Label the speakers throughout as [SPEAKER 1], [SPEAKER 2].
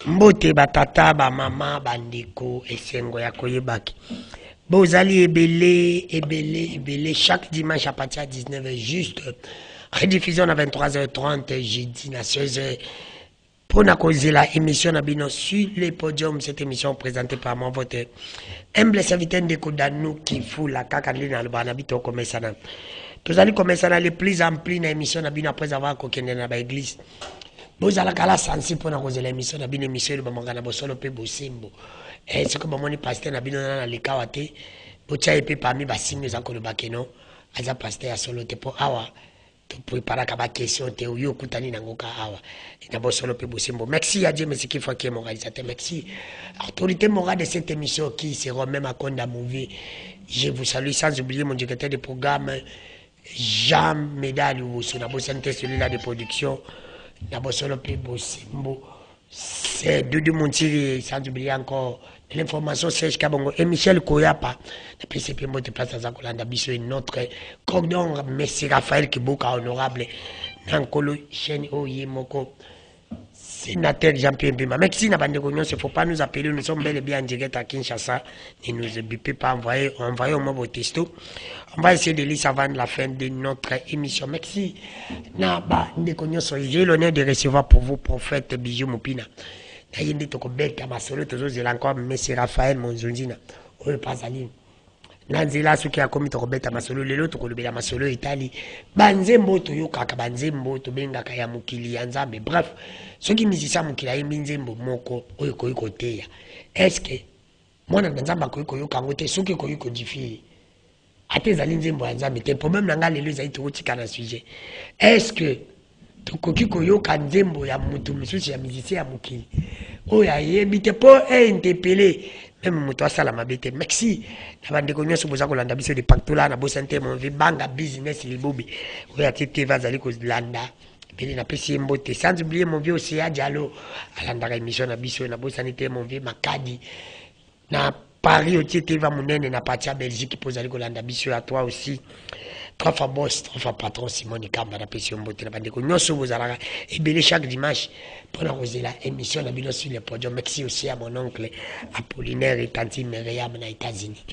[SPEAKER 1] Mbote batata ba mama bandeko esengo ya koyebaki. Bozali ebele chaque dimanche à partir de 19h juste rediffusion à 23h30 jeudi na 16h pour na la émission na bino sur le podium. Cette émission présentée par moi votre humble serviteur de Kodanou qui fout la cacarlina le banabito comme ça. Tous allez commencer à les plus ampli na émission na bino après avoir kokende na ba église. Vous allez la sensi pour nous l'émission na bino émission de bamangana bosolo pe bosimbo. Et ce que bomoni pasteur na bino na lekawate bocha epe parmi basimi za ko le bakeno aza pasteur solo te po awa to prépara ka ba question te yo kutani na ngoka awa na bosolo pe bosimbo. Merci à Dieu, merci qui faut qui est mon réalisateur, merci autorité morale de cette émission qui sera même à Konda Movie. Je vous salue sans oublier mon directeur de programme Jean Médal ou sur la bossante celui-là de production. C'est Doudou Montiri, sans oublier encore l'information Serge Kabongo et Michel Koyapa. Depuis ces pays de place à Zakolanda Bissou et notre cordon, Messi Raphaël Kiboka honorable, Nankolo Chen Oyemoko, sénateur Jean-Pierre Bima. Merci, n'a pas de il ne faut pas nous appeler, nous sommes bel et bien en direct à Kinshasa. Ne nous bipez pas, envoyez au moins vos textos. On va essayer de lire avant la fin de notre émission. Merci. J'ai l'honneur de recevoir pour vous, prophète Bijou Moupina. Nayende Tokobeka, Masolo, toujours, j'ai encore M. Raphaël Monzonzina. Oui, pas Aline. Nanzela, ceux qui a commis Tokobeta Masolo, les autres, Kolobela Masolo, Italie. Banzembo, Toyokaka, Banzembo, Tobenga, Kaya Mukili, Yanzambe. Bref, ceux qui musiciens Mukila, Minzembo, Moko, Oyokoyoko, Teya. Est-ce que, moi, Nanzamba, Koyokoyoka, ceux qui Koyoko, Diffi. Ate zalinzembo nzambe te problème nanga lelo za itotika na sujet. Est-ce que tokoki koyoka nzembo ya mutu mususu ya musicien ya mukili oya yebite po interpeller même mutu asala mabete. Merci na bandeko nyonso boza kolanda biso de pactola na bosante mon vie banga business libobi oya tete vazali ko landa beli na pesi mbote sans oublier mon vieux aussi Diallo alanda émission na biso na bosanité mon vieux Makadi na Paris au titre va monene na partia Belgique pour aller kolanda biso à toi aussi. Trois fois boss, trois fois patron Simon Kamba na pesi mbote na bandeko nyonso bozalaka ebele chaque dimanche pour la émission na bino sur le podium. Merci aussi à mon oncle Apollinaire et tante Myriam na États-Unis.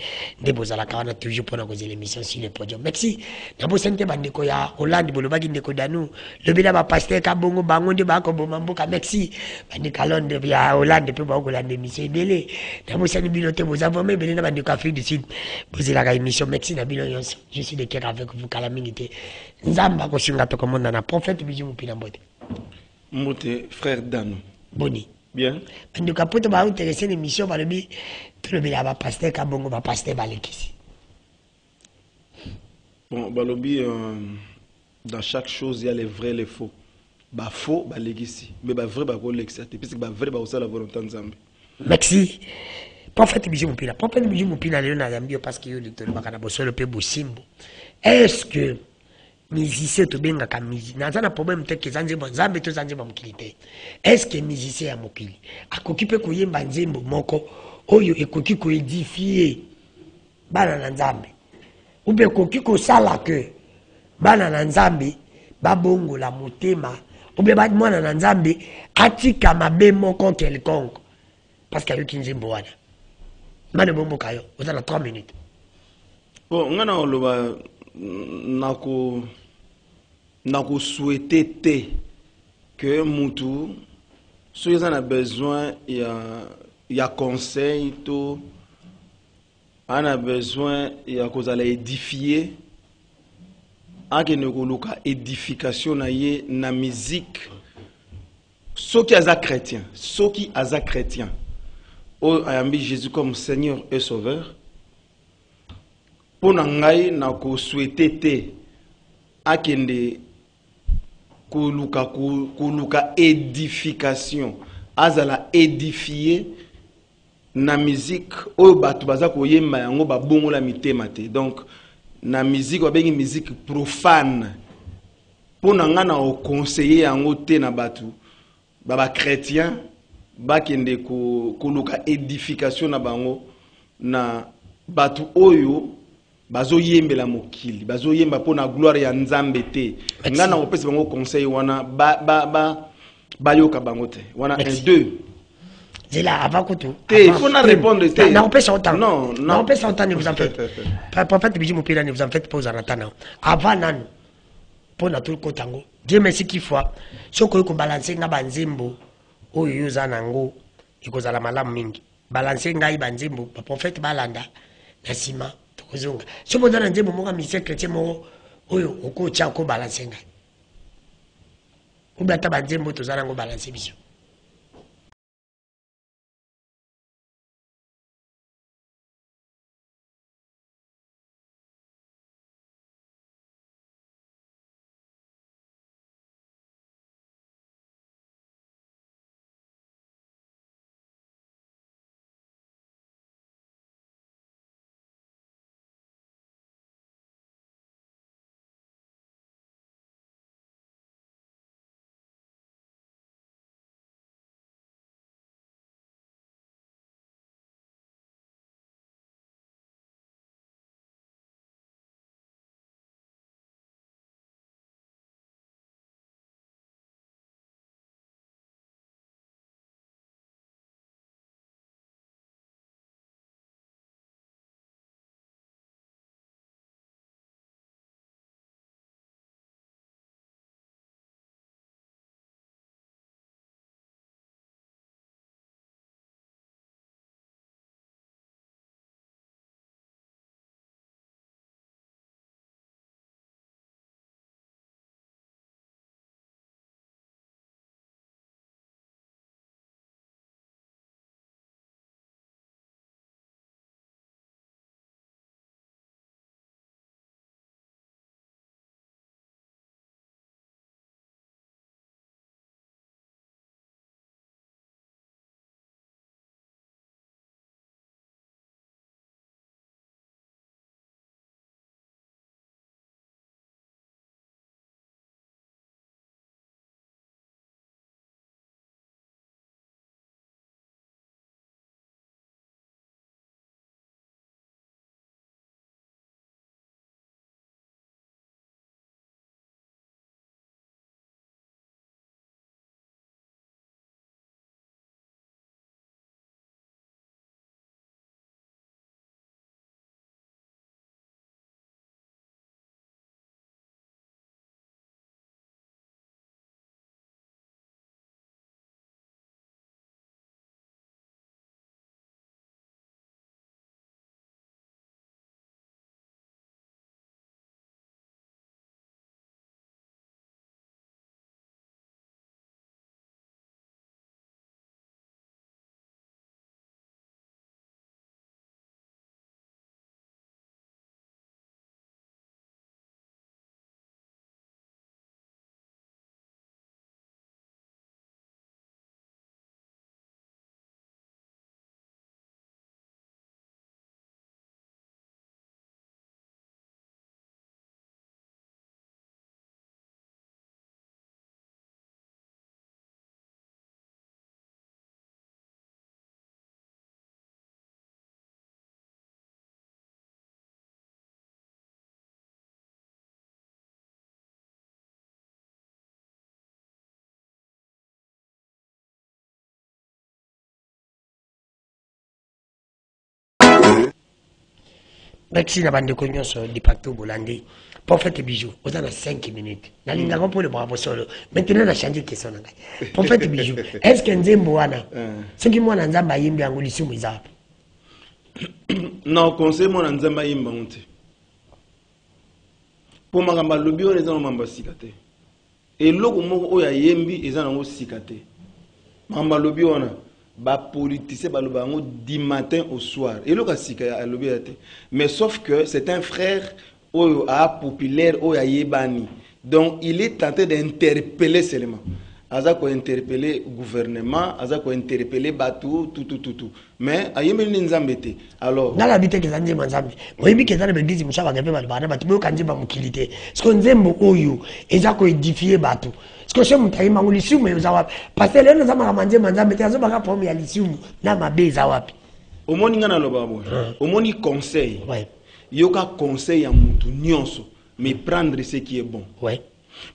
[SPEAKER 1] De bozalaka wana toujours pour l'émission sur le podium. Merci. Na bosente bandeko ya Hollande bolobaki ndeko danu le bela ba pasteur Kabongo bango de ba ko bomamboka. Merci. Bandeko Londres ya Hollande pe ba ko lande émission ebele. Na bosani bino te bozavome ebele na bandeko Afrique du Sud. Bozalaka émission. Merci na bino nyonso. Je suis de cœur avec vous calamité. Nzamba ko singa to komonda na prophète Bijou Moupina Mbote.
[SPEAKER 2] Mbote frère Dano.
[SPEAKER 1] Boni.
[SPEAKER 2] Bien.
[SPEAKER 1] En cas pour te ba intéresser l'émission par le bi tout le bila ba pasteur Kabongo ba pasteur Balekisi.
[SPEAKER 2] Bon, balobi dans chaque chose il y a les vrais et les faux. Ba faux ba legisi, mais ba vrai ba ko lekisa, puisque ba vrai ba osala volonté nzambe.
[SPEAKER 1] Merci. Prophète Bijou Moupina. Prophète Bijou Moupina le na zambio parce que yo le tolo bakana bosolo pe bosimbo. Est-ce que musicien to benga ka musicien naza na problème te ke zanzembo nzambe to zanzembo mukilite? Est-ce que musicien ya mukili akoki pe koyemba nzembo moko oyo ekoki ko édifier bana na nzambe ou bien koki ko sala que bana na nzambe babongola motema ou bien ba mwana na nzambe atika mabe moko quelconque parce que ayoki nzembo wana mane bombo kayo ozana 3 minutes.
[SPEAKER 2] Bon, ngana oloba nako souhaiter que mutu si ils en a besoin il y a conseil tout on a besoin il y a cause à édifier a que ne koluka édification na ye na musique ceux qui aza chrétien o ayambi Jésus comme Seigneur et Sauveur. Pour nangai na ko souhaiter te akende koluka édification azala édifier na musique o batu baza ko yemba yango ba bongola mitema te. Donc na musique ba bengi musique profane pour nanga na o conseiller yango te na batu baba chrétien bakende koluka édification na bango na batu oyo bazo yembela mokili bazo yemba pona gloire ya nzambe te ngana opesa bango conseil wana ba yoka bango te wana 1 2
[SPEAKER 1] Zela, avant que tout.
[SPEAKER 2] Il faut nous répondre.
[SPEAKER 1] Non, pas autant.
[SPEAKER 2] Non,
[SPEAKER 1] non. Pas autant, ne vous en faites. Prophète Bijou Moupira, ne vous en faites pas aux Aratana. Avant, nan, pour notre Kotango. Dieu merci qu'il faut. Si on peut balancer na banzimbo, ou yuza nango, il cause la malam mingi. Balancer ngai banzimbo, prophète balanda, nasima, tokuzunga. Si on peut dans nzimbo, mon ministère chrétien, mon, oyo, oko tchako balancer ngai. Ou bien ta banzimbo, tous anango balancer bisou. Merci na bande nyonso di Pacto Bolandi. Prophète Bijou, vous avez 5 minutes. Na linga pour le bravo solo. Maintenant na changer question na ngai. Prophète Bijou, est-ce que nzembo wana? Ce qui mwana nzamba yimbi angulisi mwiza.
[SPEAKER 2] Non, conseil mwana nzamba yimba onte. Pour makamba lobi on eza no mamba sikate. Et loko moko oya yembi eza nango sikate. Mamba lobi ona ba politicien ba lobango du matin au soir et le kasika a lobby mais sauf que c'est un frère populaire yebani donc il est tenté d'interpeller seulement azako interpeller gouvernement azako interpeller batu tout mais ayemeli nzambete alors
[SPEAKER 1] na la bité que zanzi manzambi oyebi ke zana begizi mushaba ngabe bana batu bo kanjeba mukilité ce nzembo oyo ezako édifier batu ce que chez mutaima ngulisimu yozawapi parce que lelo zama kamanje manzambe azo baka pomme ya lisimu na mabeza wapi
[SPEAKER 2] omoni ngana loba bo omoni conseil yoka conseil ya mutu nyonso mais prendre ce qui est bon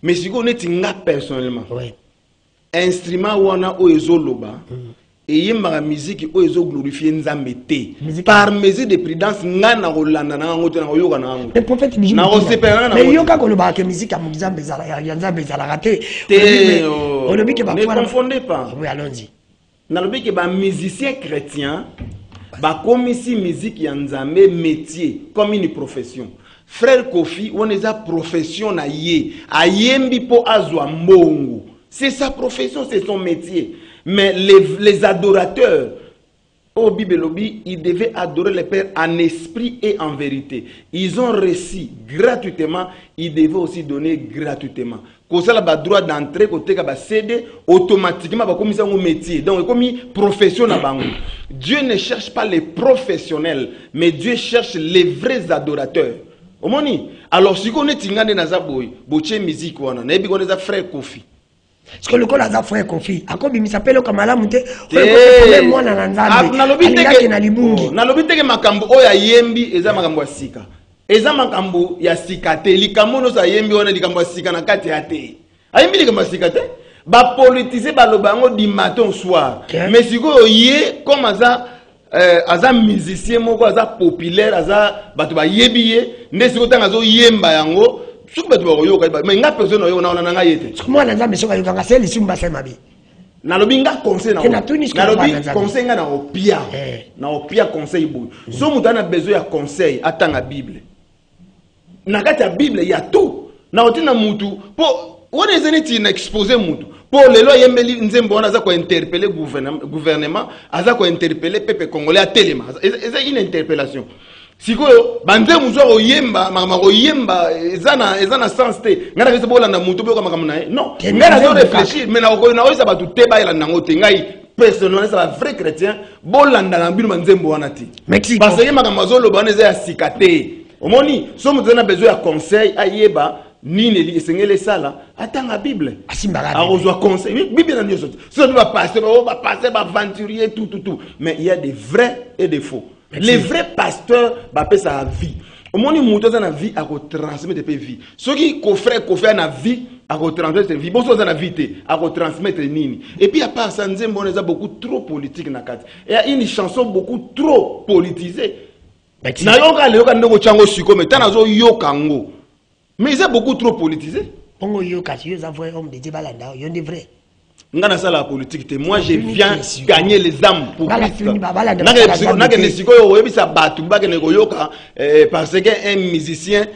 [SPEAKER 2] mais si on est nga personnellement instrument wana o ezoloba et ma musique o ezo glorifier nzambe te par mesure de prudence ngana rolanda na ngoto na yoka na ngo
[SPEAKER 1] le prophète bijou
[SPEAKER 2] na osepela na
[SPEAKER 1] mais yoka ko lo ba ke musique ya nzambe zala ya nzambe zala raté on le que
[SPEAKER 2] ne confondez pas
[SPEAKER 1] oui allons-y
[SPEAKER 2] na le que ba musicien chrétien ba komisi musique ya nzambe métier comme une profession frère Kofi on est a profession na ye ayembi po azwa mbongo c'est sa profession c'est son métier. Mais les adorateurs, au Bibelobi, ils devaient adorer le Père en esprit et en vérité. Ils ont reçu gratuitement, ils devaient aussi donner gratuitement. Quand ça a droit d'entrer, côté va céder automatiquement, va comme ça un métier. Donc comme profession na bango. Dieu ne cherche pas les professionnels, mais Dieu cherche les vrais adorateurs. Omoni. Alors si on est tingane na zaboy, boche musique wana, na ebi on est frère Kofi.
[SPEAKER 1] Parce que le col a frère Kofi, a comme il s'appelle comme Malamute, moi na nzambe.
[SPEAKER 2] Na lobi teke makambo oya yembi eza makambo ya sika. Eza makambo ya sika te, likamono sa yembi wana likambo ya sika na kati ya te. Ayembi likambo ya sika te. Ba politiser ba lobango du matin au soir. Mais siko ye comme aza musicien moko aza populaire aza bato ba yebiye, nde siko tanga zo yemba yango. Mais nga personne oyo na nga yete.
[SPEAKER 1] Moi na nzambe soka yokanga c'est lisumba c'est mabi.
[SPEAKER 2] Na lobi nga conseil na. Na lobi conseil nga na opia. Na opia conseil boy. So mutu ana besoin ya conseil atanga Bible. Na kati ya Bible ya tout. Na otina mutu po wona ezeni ti na exposer mutu. Po lelo yembeli nzembo wana za ko interpeller gouvernement, aza ko interpeller peuple congolais a telema. C'est une interpellation. Sikoyo banze muzwa oyemba makama oyemba ezana sens te ngana kese bolanda mutu boka makama nae non ngana zo réfléchir mais na ko na oisa batu te bayela nango te ngai personnellement ça va vrai chrétien bolanda na bino manzembo wana ti parce que makama zo loba neza ya sikate omoni so mutu na besoin ya conseil ayeba nini li esengele sala atanga Bible
[SPEAKER 1] asimbala
[SPEAKER 2] arozwa conseil Bible na nyoso so tu vas passer ba aventurier tout mais il y a des vrais et des faux. Les vrais pasteurs bappellent ça à vie. Au moment où nous avons vie, à transmettre des vie. Ceux qui frère fait na vie, à transmettre des vie. Bon, ceux qui ont vie, à transmettre nini. Et puis à part ça, nous avons beaucoup trop politique na kat. Il y a une chanson beaucoup trop politisée. Na yoka le yoka ndoko chango siko, mais tanazo yokango. Mais c'est beaucoup trop politisé.
[SPEAKER 1] Pongo yoka, tu es avoué homme de Dibalanda, yon de vrai.
[SPEAKER 2] Ngana ça la politique te moi je viens gagner les âmes pour Christ. Parce qu'un musicien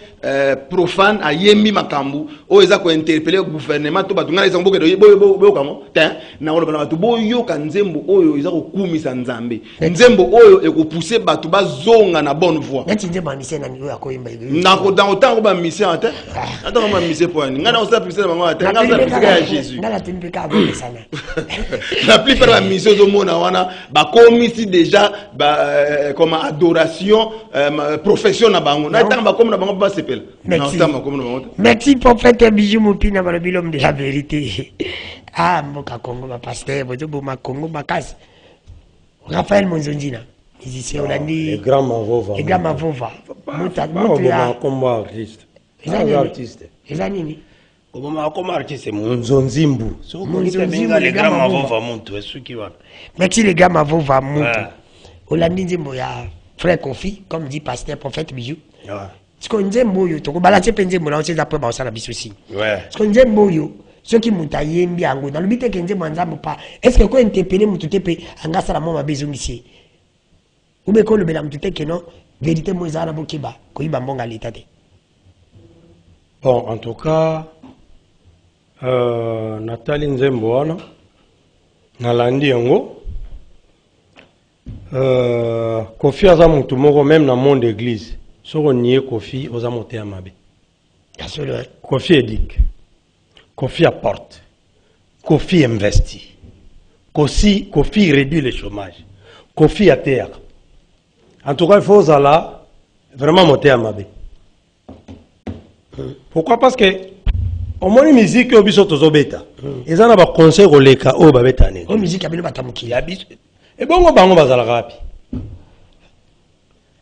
[SPEAKER 2] profane a yemi makambu o eza ko interpeller gouvernement to batu ngana ezambo ke boyo kamo ten na olo bana batu boyo ka nzembo oyo eza ko kumisa nzambe nzembo oyo e ko pousser batu bazonga na bonne voie
[SPEAKER 1] nati nzembo mission na niyo akoyimba
[SPEAKER 2] na ko dans autant ba mission ata ata ba mission pour ni ngana osa pousser bango ata ngana pousser ya Jésus
[SPEAKER 1] ngana timpika abone sana
[SPEAKER 2] la plupart la mission do mona wana ba komisi déjà ba comme adoration profession na bango na tanga ba comme na bango ba sepela.
[SPEAKER 1] Merci prophète Bijou Mopina l'homme de la vérité. Ah mboka Congo ma pasteur bozo ma Congo ma casse. Raphaël Monzonjina. Musicien Hollandais.
[SPEAKER 3] Le grand Mavova.
[SPEAKER 1] Le grand Mavova.
[SPEAKER 3] Muta comme artiste.
[SPEAKER 1] Artiste. Ezanini.
[SPEAKER 3] Comme artiste Monzonzimbu.
[SPEAKER 1] Monzonzimbu le grand Mavova muntu esuki wana. Merci le grand Mavova muntu. Hollandais nzembo ya frère Kofi comme dit pasteur prophète Bijou. Ce qu'on dit moyo to balancer penze mona aussi après ba osala biso si ce qu'on dit moyo ceux qui mutayembi ango dans le but que nzembo nzambo pas est-ce que ko interpeller mutu tepe anga sala mama bezongisi ube ko le bela mutu te que non vérité mo ezala bokiba ko iba mbonga l'état te
[SPEAKER 3] bon en tout cas Nathalie nzembo wana nalandi yango Kofi aza mutu moko même na monde d'église. Si on y est Kofi, on a monté à Mabé. Kofi éduque. Kofi apporte. Kofi investit. Kofi réduit le chômage. Kofi à terre. En tout cas, il faut vraiment monter à Mabé. Pourquoi? Parce que au moins, la musique, on a des bêta. Ils ont un conseil au leka au babeta.
[SPEAKER 1] La musique, il y a des
[SPEAKER 3] et bon, on va rapi.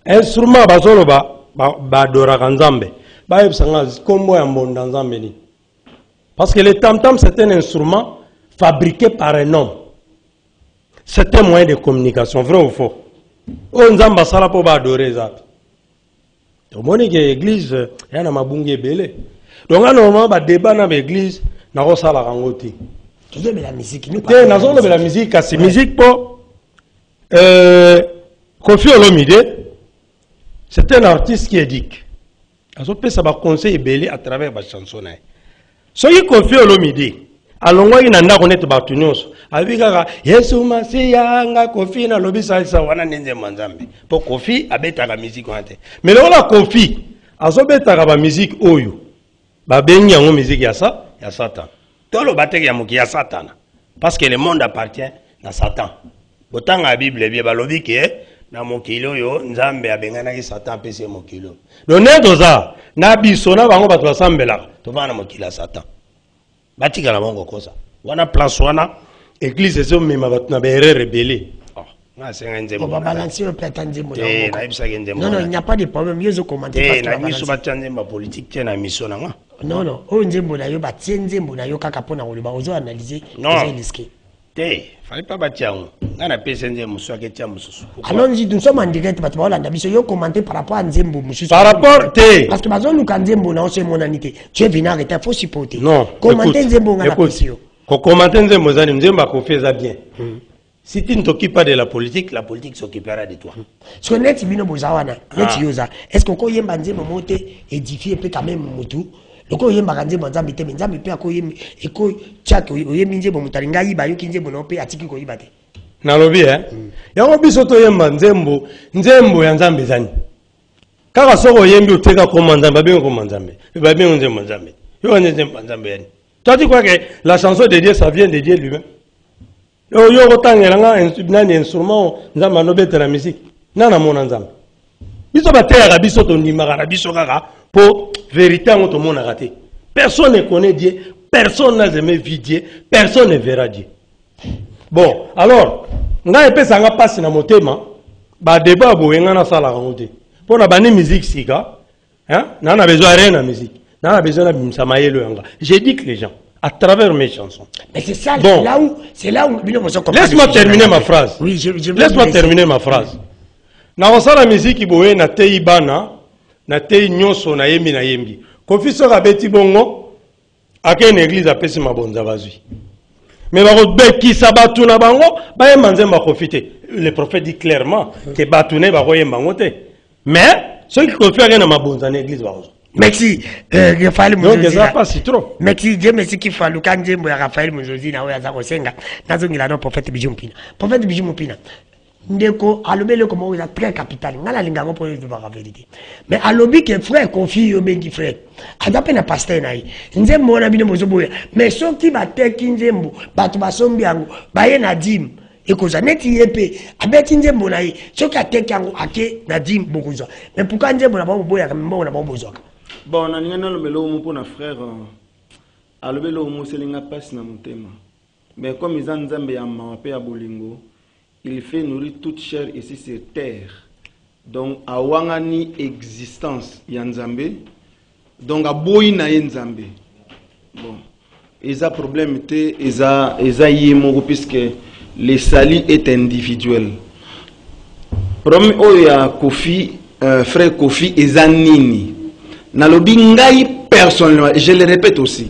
[SPEAKER 3] Instrument bazolo ba dora kanzambe ba yebsanga kombo ya mbonda nzambe ni parce que le tam tam c'est un instrument fabriqué par un homme C'est un moyen de communication, vrai ou faux? On nzamba sala po ba adorer ça. Donc mon église y a mabunge belé. Donc normalement ba débat na l'église na ko sala rangote.
[SPEAKER 1] Tu veux la musique nous
[SPEAKER 3] pas. Na zo la musique kasi musique po Koffi Olomide c'est un artiste qui éduque. Azo pe ça ba conseil belé à travers ba chanson na. Soki Koffi Olomide alongwa ina ndako net ba tunyoso abikaka Yesu Masiya nga Koffi na lobisa isa wana nenze manzambe po Koffi abetaka musique wante mais lola Koffi azobetaka ba musique oyo ba bengi yango musique ya Satan tolo bateki ya moki ya Satan parce que le monde appartient à Satan botanga la Bible bien balobi ke na mokilo oyo nzambe abenganaki Satan pese mokilo donc nedoza na biso na bango bato basambelaka tovana mokila Satan batika la bango kosa wana place wana église ezo mema bato na erreur rebelle na senga nzembo
[SPEAKER 1] ba balancer peut-être nzembo
[SPEAKER 3] non
[SPEAKER 1] non il n'y a pas de problème yo zo commenter
[SPEAKER 3] parce que na biso batya nzembo politique te na mission na nga
[SPEAKER 1] non o nzembo na yo batie nzembo na yo kaka pona koloba ozo analyser ozo risquer
[SPEAKER 3] te fallait pas batya ngo ngana pese nzembo so aketia mususu
[SPEAKER 1] allons-y nous sommes en direct bato ba olanda biso yo commenter par rapport à nzembo mususu
[SPEAKER 3] par rapport te
[SPEAKER 1] parce que bazo luka nzembo na ose monanité tu es venu arrêter faut supporter
[SPEAKER 3] non
[SPEAKER 1] commenter nzembo ngana pese yo
[SPEAKER 3] ko commenter nzembo zani nzembo akofia za bien. Si tu ne t'occupes pas de la politique s'occupera de toi.
[SPEAKER 1] Ce que net bino bozawana, net yoza. Est-ce qu'on yemba nzembo mote édifier peut quand même mutu? Loko yemba nzembo nzambi te nzambi pe akoyemi eko chak oyemi nzembo mutalinga yiba yoki nzembo no pe atiki ko yibate.
[SPEAKER 3] Nalobi yango biso to yemba nzembo ya nzambe zani. Kaka soko yembi uteka ko nzambe babengo ko nzambe. Babengo nzembo nzambe. Yo nzembo nzambe yani. Toi tu crois que la chanson de Dieu ça vient de Dieu lui-même? Yo kotangela un instrument nzamba no beta la musique nana mona nzamba biso batera biso to ndimaka na biso kaka po vérité ngo to mona raté personne ne connaît Dieu personne n'a jamais vu Dieu personne ne verra Dieu bon alors nga epesa nga passe na motema ba débat bo nga na sala ngote pour na bani musique sika hein nana besoin rien na musique nana besoin na bimsamayelo yanga j'ai dit que les gens à travers mes chansons.
[SPEAKER 1] Mais c'est ça,
[SPEAKER 3] bon.
[SPEAKER 1] c'est là où
[SPEAKER 3] laisse-moi terminer ma phrase.
[SPEAKER 1] Oui,
[SPEAKER 3] laisse-moi terminer ma phrase. Na osala musique boye na tei bana, na tei nyoso na yembi na yembi. Koffi sera beti bongo, ake une église apesi mabonza bazui. Mais ba beki sabatu na bango, ba yemba nzemba profiter. Le prophète dit clairement que batune ba yemba ngote. Mais ceux qui confient na mabonza na église bazo.
[SPEAKER 1] Merci, Raphaël
[SPEAKER 3] Mouzozina. Donc, ça passe trop.
[SPEAKER 1] Merci, Dieu merci qu'il faut le candidat pour Raphaël Mouzozina, ou Yazako Senga, Nazon il a non prophète Bijou Mpina. Prophète Bijou Mpina. Ndeko, alobe le comment il a très capital. Ngala linga pour le la vérité. Mais alobi que frère confie yo bengi frère. Adape na pasteur na yi. Nzembo na bino mozoboya. Mais so ki ba teki nzembo, batu basombi yango, ba ye na dim. Ekoza neti yepe abeti nzembo na yi. So ki ateki yango ake na dim bokuzo. Mais pourquoi nzembo na ba boya kambo na ba bozoka?
[SPEAKER 2] Bon, on a le pour notre frère. A le vélo, c'est l'inga passe na mon thème. Mais comme ils ont Nzambe à Mapé à Bolingo, il fait nourrir toute chair ici sur terre. Donc, à Wangani existence, il y a Nzambe. Donc, à Boïna Nzambe. Bon, ils ont problème, ils ont yémo, puisque le salut est individuel. Premier, il y a Koffi, frère Koffi, ils ont Nini. Nalobi ngai personnellement, je le répète aussi.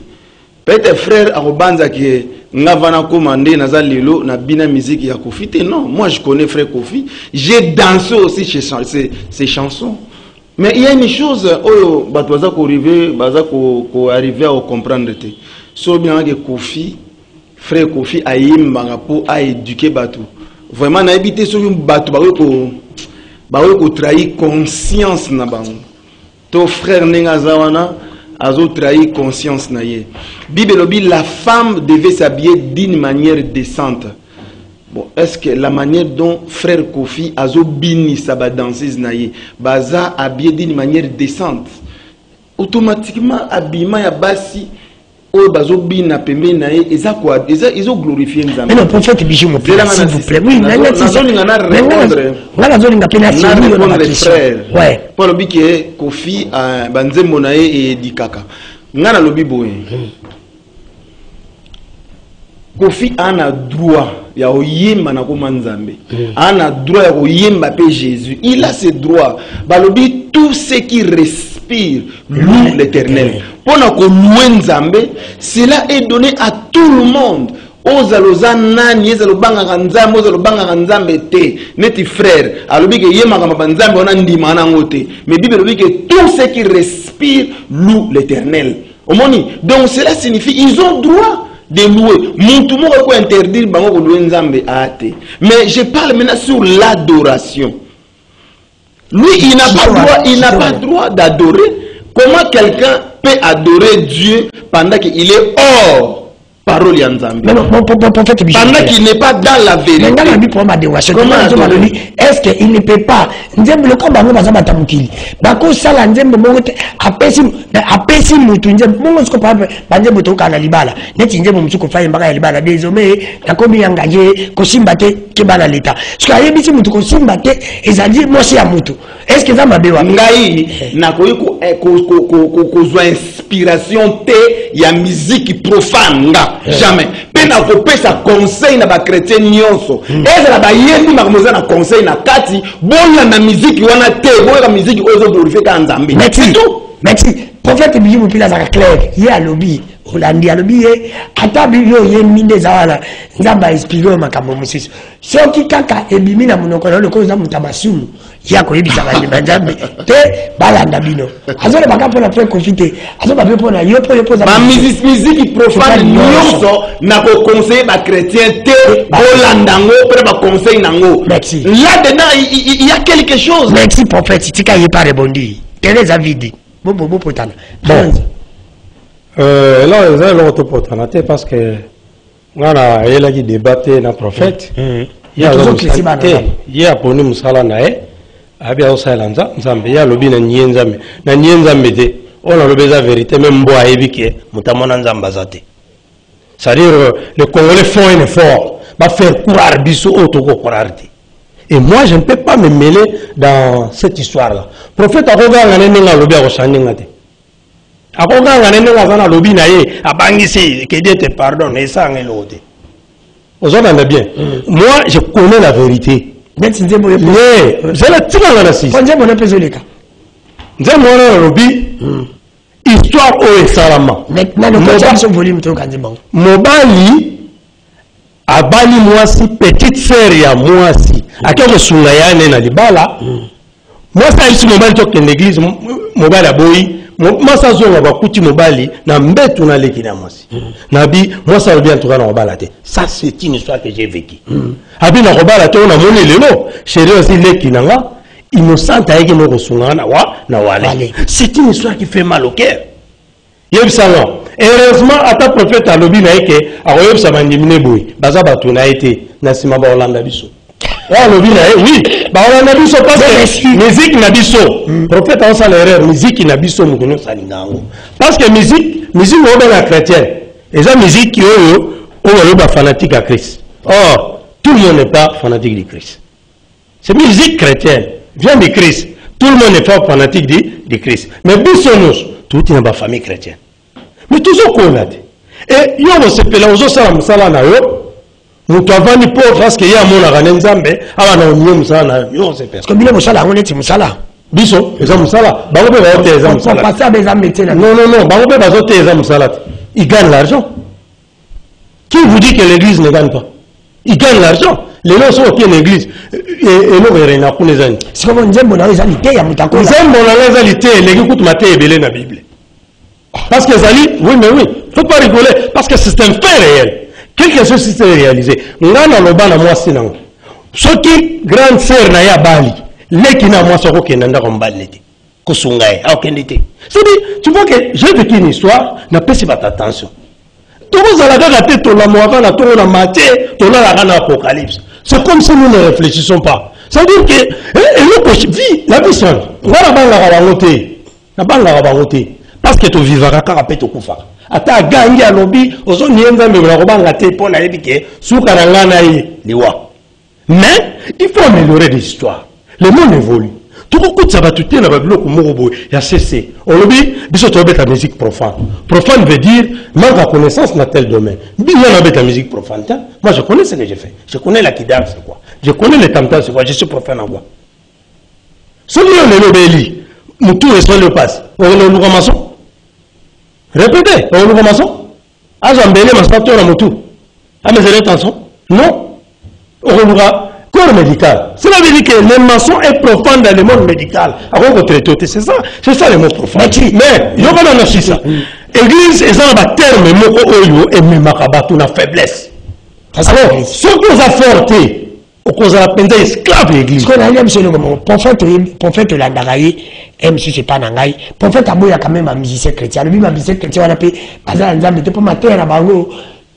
[SPEAKER 2] Peut-être frère Arobanza qui est Navana commandé Naza Lelo na bina musique ya Koffi. Non, moi je connais frère Koffi. J'ai dansé aussi chez ces chansons. Mais il y a une chose, oh, batwaza ko arriver, baza ko arriver à comprendre te. So bien que Koffi, frère Koffi a yimba pour a éduquer batu. Vraiment na habité sur une batu ba ko trahir conscience na bango. Ton frère Nengazawana a trahi conscience naïe. Bibelobi, la femme devait s'habiller d'une manière décente. Bon, est-ce que la manière dont frère Koffi a bini saba danseuse naïe, baza habillé d'une manière décente, automatiquement habillement ya basi. Oh, bazo bina pembe naïe, ils ont glorifié Nzambe.
[SPEAKER 1] Mais le prophète Bijou Mpina, s'il vous plaît. Oui,
[SPEAKER 2] ouais. Pour le biki Koffi banzembo nae et dikaka. Ngana lobi boye. Koffi a droit ya oyemba na koma nzambe ana droit ya oyemba pe Jésus il a ce droit balobi tout ce qui respire loue l'Éternel pona ko louer nzambe cela est donné à tout le monde ozaloza nani ezalo banga nzambe ozalo banga nzambe te neti frère alobi ke yema kama nzambe ona ndima na ngote mais Bible alobi ke tout ce qui respire loue l'Éternel omoni donc cela signifie ils ont droit de louer. Mon tout le monde peut interdire de louer Nzambe ate. Mais je parle maintenant sur l'adoration. Lui, il n'a pas droit d'adorer. Comment quelqu'un peut adorer Dieu pendant qu'il est hors parole Nzambe? Pendant qu'il n'est pas dans la vérité.
[SPEAKER 1] Est-ce qu'il ne peut pas Nzambe le combat nous va tamukili. Bako sala Nzambe mongote apesi mutu Nzambe mongo siko pa Nzambe toka na libala. Neti Nzambe mutuko fanya mbaka ya libala désormais nakomi engagé kosimba te kebana leta. Parce que ayebisi mutu kosimba te ezali mosi ya mutu. Est-ce que ça m'a bewa
[SPEAKER 2] ngai nakoyi ko inspiration te ya musique profane nga jamais pena ko pesa conseil na ba chrétien nyonso ezala ba yendi makomoza na conseil na kati bona na musique wana te bona musique ozo glorifier ka Nzambe
[SPEAKER 1] merci prophète bijibu pila za clair ye alobi olandi alobi ye ata biyo ye minde za wala Nzamba inspiré makambo musisi soki kaka ebimi na munoko na lokolo za mutabasumu yako yebisa ba Nzambe te balanda bino azole bakapo na faire confiter azo ba pepo na yopo za
[SPEAKER 2] ba musique profane nyonso na ko conseiller ba chrétien te bolanda ngo pe ba conseil nango
[SPEAKER 1] merci
[SPEAKER 2] là dedans il y a quelque chose
[SPEAKER 1] merci prophète tika ye pas rebondi Teresa vidi bobo potana
[SPEAKER 3] bon là on a l'autre potana parce que on a elle qui débatté na prophète il y a poni musala nae abia osala Nzambe ya lobi na nzambe te on a lobeza vérité même mbo aebike mutamona Nzamba zate c'est-à-dire les Congolais font un effort va faire croire biso otoko croire. Et moi, je ne peux pas me mêler dans cette histoire-là. Prophète a regardé un lobby à Oshaningate. A regardé un lobby naïe, à Bangisi, que Dieu te pardonne, et ça en est l'autre. Vous entendez bien? Moi, je connais la vérité. Mais c'est la tina la raciste. Quand j'ai mon épisode, j'ai mon lobby, histoire au Salama. Maintenant, nous avons son volume tout quand Mobali. Abali mwasi petite sœur ya mwasi akoko sunga yane na libala mwasa isi mobali toke l'église mobali aboyi mwasa zonga bakuti mobali na mbetu na leki na mwasi nabi mwasa bien toka na mobala te ça c'est une histoire que j'ai vécu abi na mobala te on a moni lelo chéri aussi leki nanga innocente ayeke no kosunga na wale c'est une histoire qui fait mal au cœur yebisanga heureusement ata prophète alobi na eke akoyebisa bandimine boye baza bato na ete na nsima baolanda biso alobi na ye oui baolanda biso parce que musique na biso prophète aosala erreur musique na biso moto nyonso alinga yango parce que musique oyobenga chrétienne eza musique oyo oyo bafanatique ya Christ. Or tout le monde n'est pas fanatique de Christ. C'est musique chrétienne vient de Christ. Tout le monde n'est pas fanatique de Christ. Mais biso nous tout est dans la famille chrétienne. Mais toujours qu'on a dit. Et il y a un sepela aux osala musala na yo. Mutu avani pauvre parce que y a mon arane Nzambe, aba na onyo musala na yo se pesa.
[SPEAKER 1] Comme il musala on est musala.
[SPEAKER 3] Biso, eza musala. Bango pe ba eza musala.
[SPEAKER 1] On passe à des métiers là.
[SPEAKER 3] Non, bango pe ba eza musala. Ils gagnent l'argent. Qui vous dit que l'église ne gagne pas? Ils gagnent l'argent. Les gens sont qui l'église et nous verrons na kunezani.
[SPEAKER 1] C'est comme Nzambe na ezalité ya mutako.
[SPEAKER 3] Nzambe na ezalité, les kutu maté ebele na Bible. Parce que Zali, oui, faut pas rigoler, parce que c'est un fait réel. Quelque chose s'est réalisé. Ngana lobana moi sinango. Soki grande sœur na ya bali, leki na moi soko kenanda kombalete. Kosungae, akendete. C'est-à-dire, tu vois que j'ai vécu une histoire, n'a pas si votre attention. Tout vous allez rater ton amour avant la tour la maté, ton la apocalypse. C'est comme si nous ne réfléchissons pas. C'est-à-dire que la vie sonne. Voilà la bangoté. La bangoté. Parce que tu vivras quand tu es kufa. Ata gangi à lobby, ozo nienza me la robanga te pour na ebike, souka na ngana liwa. Mais il faut améliorer les histoires. Le monde évolue. tout coup ça va tout na ba biloko moko boy ya cc olobi biso to beta musique profane profane veut dire manque de connaissance dans tel domaine bien na beta musique profane moi je connais ce que j'ai fait je connais la kidam c'est quoi je connais les tam-tam c'est quoi je suis profane en quoi celui on est lobeli mutu reçoit le passe on est le maçon répétez on est le maçon azambele masato na mutu a mes attention non on va corps médical. Cela veut dire que le maçon est profane dans le monde médical. C'est ça le mot profane. Mais, il y a pas ça. Église, c'est un terme, et même une faiblesse. Alors, ce qu'on a forté, qu'on a peine esclave l'église.
[SPEAKER 1] Ce qu'on a dit, monsieur le prophète Landagaï, MC c'est pas Nangaï, prophète Abouya quand même un musicien chrétien. Le musicien chrétien, on a appelé Bazan Nzambe, te pour mater à la bango,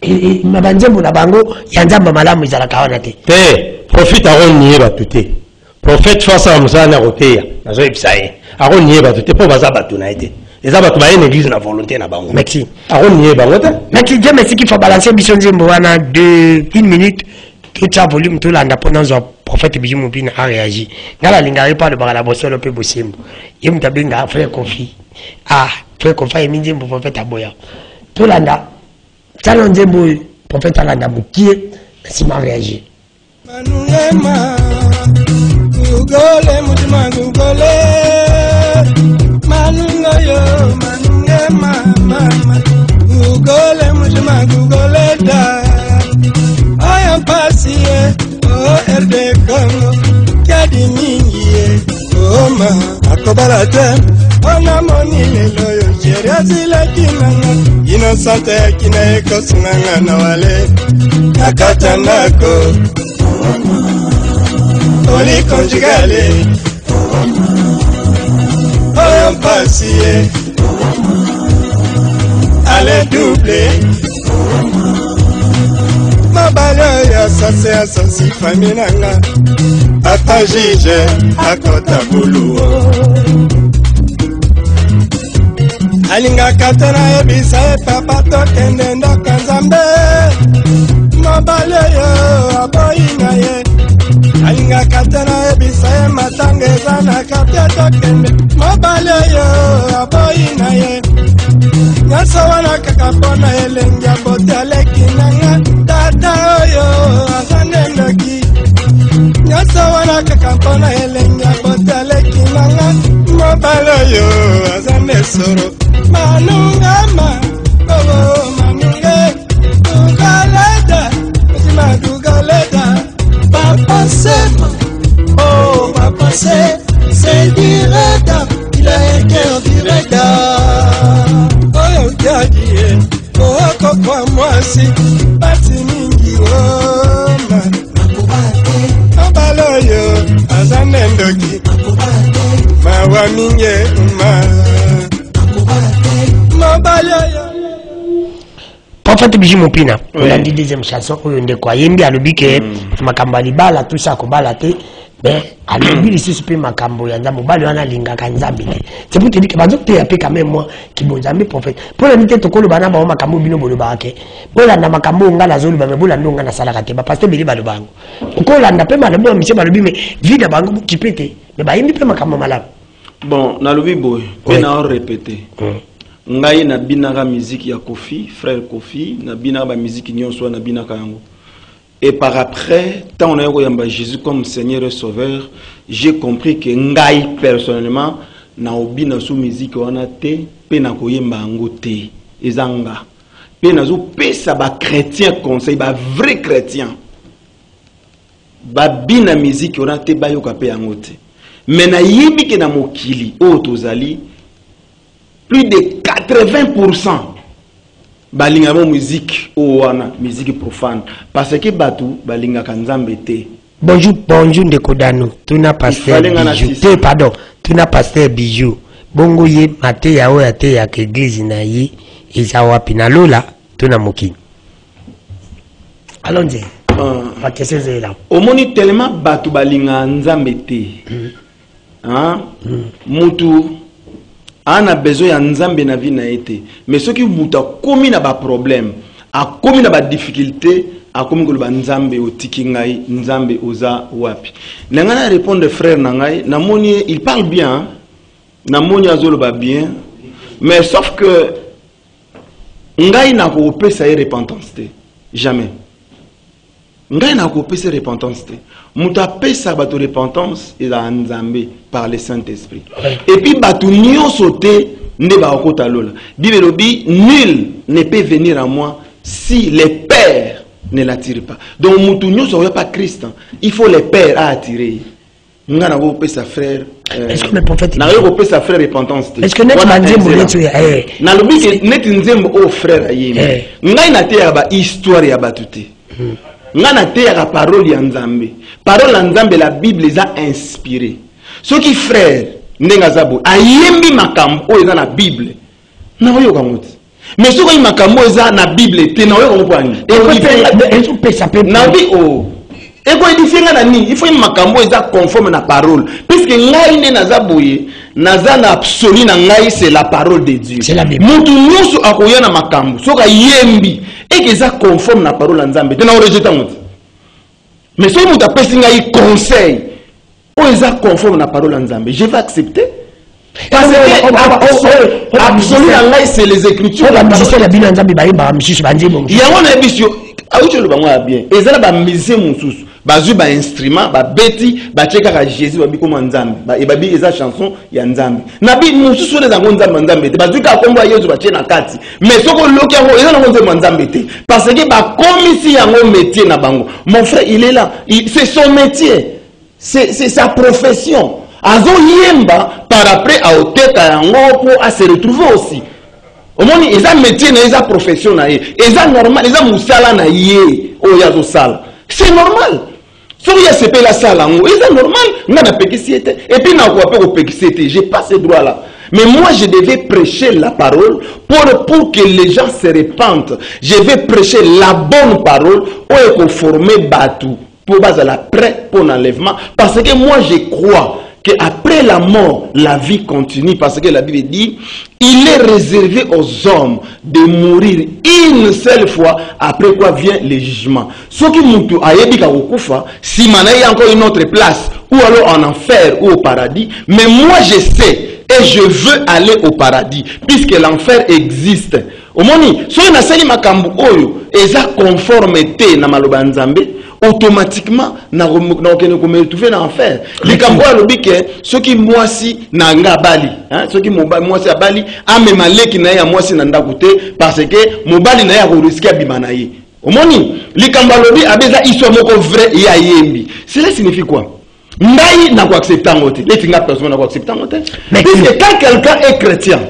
[SPEAKER 1] et ma banzembo na bango, Yanzamba Malamu, ils ont la caronate.
[SPEAKER 3] Prophète Aaron n'y est pas tout. Prophète face à Moussana Rotéa, Nazo Ipsaï. Aaron n'y est pas tout. Pour Baza Batunaïté. Les abattus une église na volonté na bango.
[SPEAKER 1] Merci.
[SPEAKER 3] Aaron n'y est pas tout.
[SPEAKER 1] Merci, Dieu merci qu'il faut balancer Mission Zimboana de 1 minute. Tout ça volume, tout là, pendant que le prophète Bijou Moupina a réagi. Dans la ligne, pas de barala bossel au peu possible. Il m'a dit frère Kofi. Ah, frère Kofi, il m'a dit prophète Aboya. Tout là, Talon Zembo, prophète Alanda Moukier, merci m'a réagi.
[SPEAKER 4] Manungema, Google, Mujima Google, Manungayo, Manungema, Mama, Google, Mujima Google, da. I am passing, oh, RD Congo, Kadimini, oh, ma, Akobalate, on a money, loyo, Jerazila Kinanga, Innocente, Kina, Kosunanga, Nawale, Nakatanako. Oli conjugale, on passé, allez doubler. Ma balaya, ça c'est un sensi faminanga, à ta jige, à kota boulou. Alinga katana ebisa papa tokende ndoka nzambe. Ma balaya, aboyina ye. Alinga katana ebisa matanga ezana kapya tokende. Ma balaya, aboyina ye. Nyasa wana kakapona elengia bote alekinanga. Tata oyo, azane ndoki. Nyasa wana kakapona elengia bote alekinanga. Ma balaya, azane soro. Manungama, oh manunge, Googaleda, Googaleda, papa c'est, oh papa c'est direct, il a été en direct. Oh daddy, oh quoi moi si, bati mingi, oh man, Abaloyo, azanendoki, mawa minge,
[SPEAKER 1] Prophète Bijou Moupina, on a dit deuxième chanson, on a quoi, yembi a l'obi que Makambali bala tout ça qu'on balate, mais à l'obi ici c'est Makambo yanda mobali wana linga kanzambi. C'est pour te dire que bazok te appelé quand même moi qui bonzambi prophète. Pour la nité to kolo bana ba Makambo bino bolo baake. Pour la na Makambo ngala zolu ba me bola ndonga na sala kate ba pasteur bili ba lo bango. Ko la na pe ma lo monsieur ba lobi mais vide bango qui pété. Mais ba yembi pe Makambo malam.
[SPEAKER 2] Bon, na lobi boy, on a répété. Ngai na binaka musique ya Kofi, frère Kofi, na binaka musique nyonso na binaka yango. Et par après, tant on a eu Jésus comme Seigneur et Sauveur, j'ai compris que ngai personnellement na obi na sou musique wana te, pe na koyemba yango te, ezanga. Pe na zo pesa ba chrétien conseil, ba vrai chrétien. Ba bina musique wana te ba yoka pe yango te. Mais na yebi ke na mokili o tozali plus de 80% balinga mo musique o wana musique profane parce que batu balinga kanzambe te.
[SPEAKER 1] Bonjour ndeko dano tuna pasteur Bijou pardon tuna pasteur Bijou bongo ye mate ya o ya te ya église na yi eza wapi na lola tuna mokini allons-y va que c'est là
[SPEAKER 2] au moni tellement batu balinga nzambe te hein mutu ana besoin ya nzambe na vie na été mais ce qui muta komi na ba problème a komi na ba difficulté akomi koloba nzambe otiki ngai nzambe oza wapi nangana répondre frère nangai namoni il parle bien namoni azoloba bien mais sauf que ngai na ko pesa repentance te jamais ngai na ko pesa repentance te muta pesa bato repentance et la nzambe par le Saint-Esprit et puis bato nyonso te nde ba okota lola Bible lobi nul ne peut venir à moi si les pères ne l'attirent pas. Donc, mutu nyonso pas Christ, il faut les pères à attirer. Nga na ko pesa frère.
[SPEAKER 1] Est-ce que le prophète
[SPEAKER 2] na ko pesa frère repentance.
[SPEAKER 1] Est-ce que net manzembo letu
[SPEAKER 2] na lobi ke net nzembo o frère ayemi. Nga na te ya ba histoire ya batute. Nga na te ya parole ya Nzambe. Parole ya Nzambe la Bible les a inspirés. Ceux qui frère ndenga zabo ayembi makambo o eza na Bible. Na yo kamuti. Mais ce qu'il m'a dit na Bible, tu n'as pas compris. Il faut que conforme la parole. Puisque ngai naza boye, naza na absolu na ngai c'est la parole de Dieu.
[SPEAKER 1] C'est la Bible.
[SPEAKER 2] Mutu nyonso akoya na makambo, soka yembi et que ça conforme na parole Nzambe. Tu n'as rejeté mutu. Mais si mutu apesi ngai conseil, o eza conforme na parole Nzambe, je vais accepter. Parce que absolument c'est les écritures. Il y a un émission. Bien. Et ça va miser mon sous. Bazu ba instrument, ba beti, ba cheka ka Jésus ba biko nzambe. Ba ebabi eza chanson ya nzambe. Nabi mususu les zango nzambe. Bazu ka kombo yezu ba chena kati. Mais soko loki yango eza na nzambe te. Parce que ba komisi yango métier na bango. Mon frère, il est là. C'est son métier. C'est sa profession. Azo yemba par après à oteka yango pour à se retrouver aussi. Au moins ils ont métier na ils ont profession na ye. Ils ont normal, ils ont musala na ye o yazo sala. C'est normal. So ya sepe la sala ngo, ils ont normal, na na pekisiete et puis na ko pe ko pekisiete, j'ai pas ce droit là. Mais moi je devais prêcher la parole pour que les gens se répandent. Je vais prêcher la bonne parole pour former Batu pour base à la prêt pour l'enlèvement parce que moi je crois qu'après la mort, la vie continue parce que la Bible dit il est réservé aux hommes de mourir une seule fois, après quoi vient le jugement. Ce qui mutu ayebika okufa, si manaï encore une autre place, ou alors en enfer ou au paradis, mais moi je sais et je veux aller au paradis puisque l'enfer existe. Au moni, so na sali makambu oyo eza conformité na maloba Nzambe, automatiquement na me trouver dans l'enfer. Les cambois lobike ceux qui moi si na nga bali, hein, ceux qui moi si abali a même leki na ya moi si nanda côté parce que mobali na ya risquer bimana ye. Au moni, les cambois lobi abeza iso moko vrai ya yembi. Cela signifie quoi? Ndai na ko accepter ngote. Les tinga personne na ko accepter ngote. Mais quand quelqu'un est chrétien,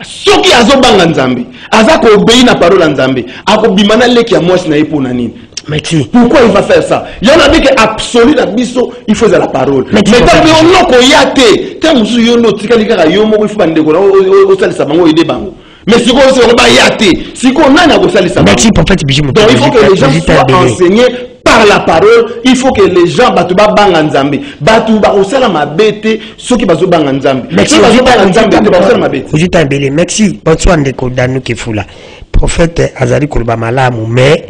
[SPEAKER 2] ceux qui azobanga Nzambe, azako obéir na parole Nzambe, akobimana leki ya moi si na epo na nini. Pourquoi il va faire ça? Il y en a dit que absolu la biso, il faut la parole. Mais tant que on ko yate, tant musu yo no tikalika yo mo ifa ndeko o salisa bango ide bango. Mais si on se ba yate, si on a na ko salisa. Merci prophète Bijou. Donc il faut que les gens soient enseignés par la parole, il faut que les gens batu ba banga Nzambe. Batu ba osala mabete, ceux qui bazo banga Nzambe. Merci bazo banga Nzambe ba osala mabete. Vous êtes embellé. Merci. Bonsoir ndeko danu kefula. Prophète azali koloba malamu mais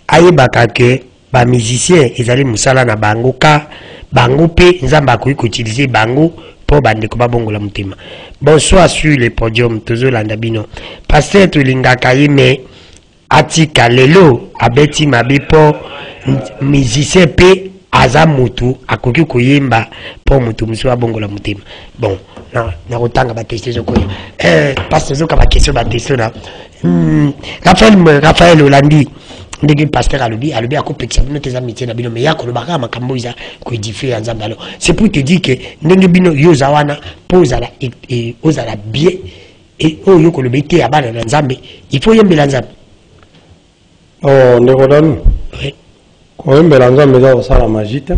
[SPEAKER 2] ayebaka ke ba musicien ezali musala na bango ka bango pe nzamba ko utiliser bango pour bandeko babongola mutema. Bonsoir sur le podium tozo landa bino. Pasteur tulingaka yime atika lelo abeti mabipo musicien pe aza mutu akoki koyemba pour mutu musu abongola mutema. Bon na kotanga ba tester zokoya. Pasteur zoka ba question ba tester na. Raphaël Olandi ndenge pasteur alobi akopekisa bino tes amitié na bino mais ya kolobaka makambo iza ko édifier Nzambe. Alors c'est pour te dire que ndenge bino yo zawana posa la et ozala bien et oyo kolobete ya bana na Nzambe il faut yembela Nzambe.
[SPEAKER 3] Oh ndeko danu. Oui. Ko yembela Nzambe za osala magite.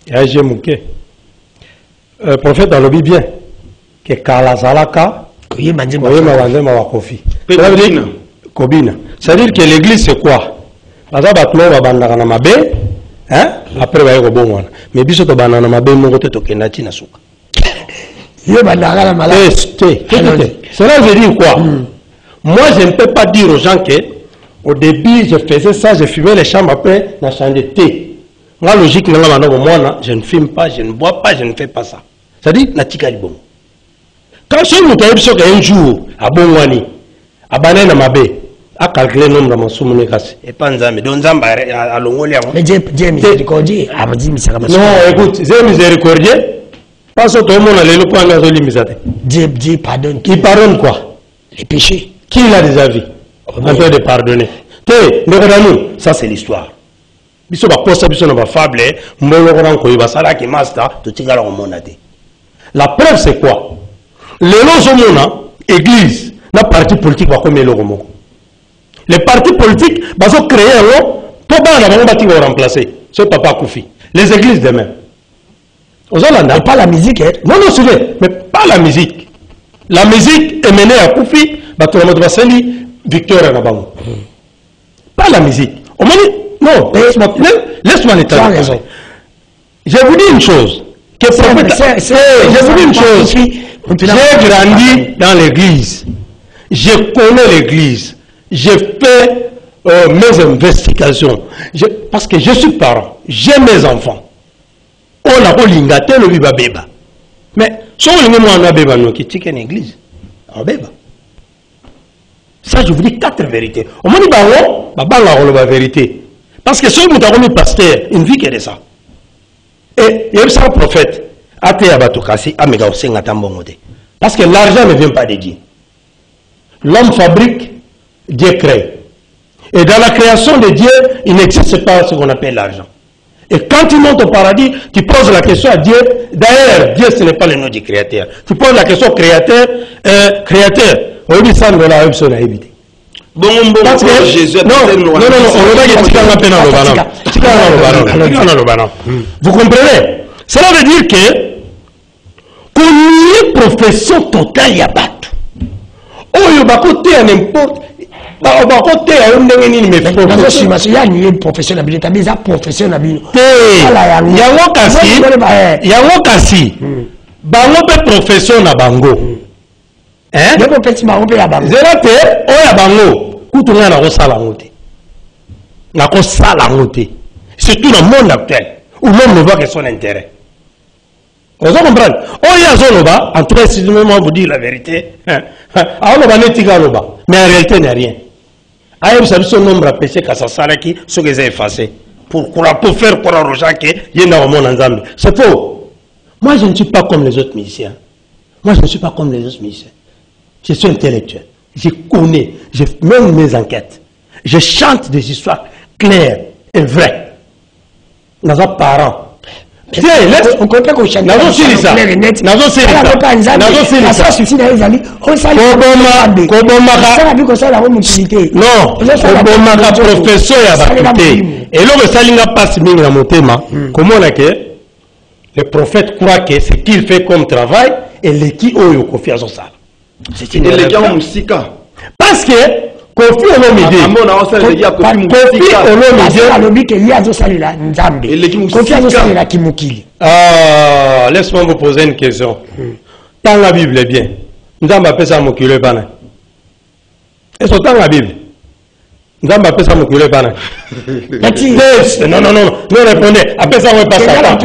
[SPEAKER 3] Ya je muke. Prophète alobi bien que kala zalaka koyema Nzambe wa kofi. Kobina. C'est-à-dire que l'église c'est quoi? Baza batlo ba bandaka na mabe, hein? Après ba yeko bongwana. Mais biso to banana na mabe moko te to kenda tina suka. Yo bandaka na malade. Cela veut dire quoi? Moi je ne peux pas dire aux gens que Au début, je faisais ça, je fumais les chambres, après, je changeais de thé. Moi, logique, je ne fume pas, je ne bois pas, je ne fais pas ça. C'est-à-dire, natika libon. Quand je suis un jour, à Bongwani, à Banana Mabé, à calculer le nombre de mon soumouné cassé. Et pas Nzambe, donc Nzambe à Longolia.
[SPEAKER 1] Mais Dieu miséricordieux, à Madi Misakamas.
[SPEAKER 3] Non, écoute, Dieu miséricordieux, pas ça, tout le monde a le point de l'immisade.
[SPEAKER 1] Dieu pardonne.
[SPEAKER 3] Il pardonne quoi?
[SPEAKER 1] Les péchés.
[SPEAKER 3] Qui l'a déjà vu? En train de pardonner. Ça c'est l'histoire. Biso ba kosa biso na ba fable, mbolo ko ranko ba sala ki master, to tigala ko monate. La preuve c'est quoi? Les lozomona église, la parti politique va comme le romo. Les partis politiques va se créer un to ba na ba bati va remplacer. Ce papa Koufi. Les églises demain. Aux Hollandais,
[SPEAKER 1] pas la musique hein?
[SPEAKER 3] Non non, c'est vrai, mais pas la musique. La musique est menée à Koufi, ba to na ba sali Victor Nabango. Pas la musique. Non, laisse-moi l'état. Je vous dis une chose. Je vous dis une chose. J'ai grandi dans l'église. Je connais l'église. J'ai fait mes investigations. Parce que je suis parent. J'ai mes enfants. On a lingate le biba beba. Mais si on a beba, nous qui tiquent une église. On beba. Ça, je vous dis 4 vérités. Au moins, la vérité. Parce que si vous avez un pasteur, une vie qui est de ça. Et il y a un prophète. Parce que l'argent ne vient pas de Dieu. L'homme fabrique, Dieu crée. Et dans la création de Dieu, il n'existe pas ce qu'on appelle l'argent. Et quand tu montes au paradis, tu poses la question à Dieu. D'ailleurs, Dieu, ce n'est pas le nom du créateur. Tu poses la question au créateur. On dit ça, on l'a évité.
[SPEAKER 2] Bon, Jésus
[SPEAKER 3] vous comprenez? Cela veut dire que qu'on y ait profession totale y a pas. Oh, il y a côté à n'importe. Il y a côté à une dernière mais
[SPEAKER 1] il y a une profession habilitée, mais il y a profession habilitée.
[SPEAKER 3] Il y a un kasi. Bango pe profession na bango. Hein?
[SPEAKER 1] Il y a un petit marron à bango.
[SPEAKER 3] Zerate, oya bango. Koutouna na kosala ngote. Na kosala ngote. Surtout dans le monde actuel, où l'homme ne voit que son intérêt. Vous comprenez? Oya zoloba, en tout cas, si je vous dis la vérité, mais en réalité, il n'y a rien. Aïe, vous savez son nombre à péché qu'à sa salaki, ce que j'ai effacé. Pour faire croire aux gens qu'il y a un monde en Zambie. C'est faux. Moi, je ne suis pas comme les autres musiciens. Moi, je ne suis pas comme les autres musiciens. Je suis intellectuel. Je connais. Je mène mes enquêtes. Je chante des histoires claires et vraies. Dans un parent.
[SPEAKER 1] On comprend qu'on chante.
[SPEAKER 3] Nazo silisa. Nazo silisa. Nazo silisa. Non. Kobomaka profession ya bakité. Et là, le salinga passe mingi na motema. Comment on a que le prophète croit que ce qu'il fait comme travail et l'équipe oyo kofi azosala.
[SPEAKER 2] C'est une élégant musika.
[SPEAKER 3] Parce que Kofi Olomide. Laisse-moi vous poser une question. Dans la Bible est bien. Nous avons appelé ça Mokile Bana. Est-ce que dans la Bible? Nous avons appelé ça Mokile Bana. Non, non, répondez. Appelez ça, on pas Satan.